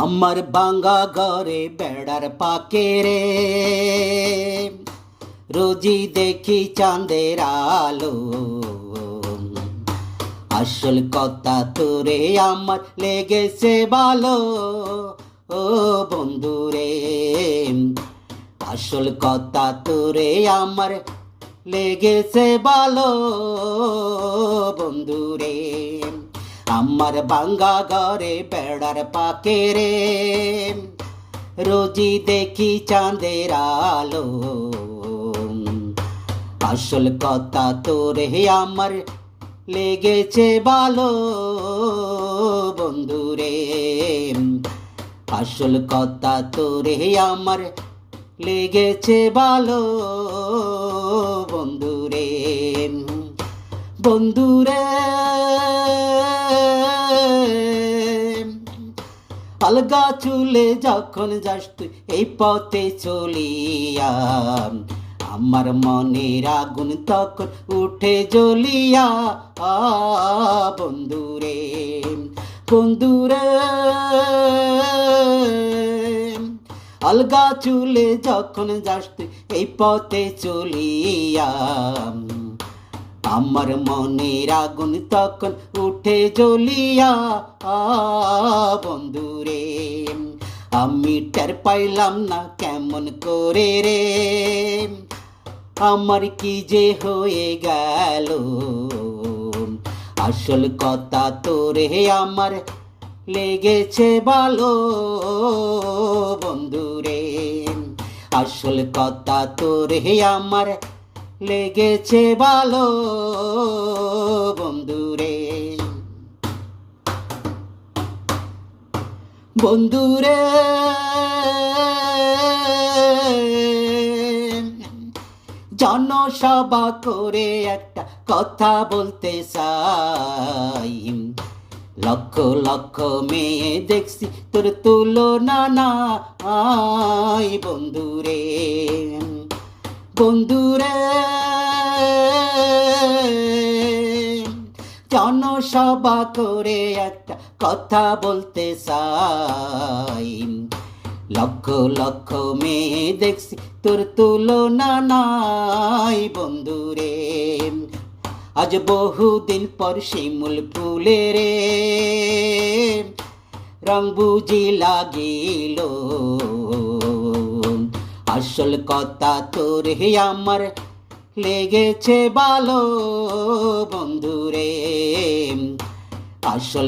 আমার ভাঙা ঘরে বেড়ার পাকে রে রোজি দেখি চাঁদের আলো। আসল কথা তোরে আমার লেগেছে ভালো ও বন্ধু রে। আসল কথা তোরে আমার লেগেছে ভালো বন্ধু রে। আমার ভাঙ্গা ঘরে বেড়ার পাকে রে রোজি দেখি চাঁদের আলো। আসল কথা তোরে আমার লেগেছে ভালো বন্ধু রে। আসল কথা তোরে আমার লেগেছে ভালো বন্ধু রে। বন্ধু রে আলগা চুলে যখন যাস তুই এই পথে চলিয়া, আমার মনের আগুন তখন উঠে জ্বলিয়া বন্ধু রে। বন্ধু রে আলগা চুলে যখন যাস তুই এই পথে চলিয়া, আমার মনের আগুন তখন উঠে জ্বলিয়া বন্ধু রে। আমি টের পাইলাম না কেমন করে রে আমার কি যে হয়ে গেল। আসল কথা তোরে আমার লেগেছে ভালো বন্ধু রে। আসল কথা তোরে আমার লেগেছে ভালো বন্ধু রে। বন্ধু রে জনসভা করে একটা কথা বলতে চাই, লক্ষ লক্ষ মেয়ে দেখছি তোর তুলনা নাই বন্ধু রে। বন্ধু রে জনসভা করে একটা কথা বলতে চাই, লক্ষ লক্ষ মেয়ে দেখছি তোর তুলনা নাই বন্ধু রে। আজ বহুদিন পর শিমুল ফুলে রে রং বুঝি লাগিল। আসল কথা তোরে আমার লেগেছে ভালো বন্ধু রে। আসল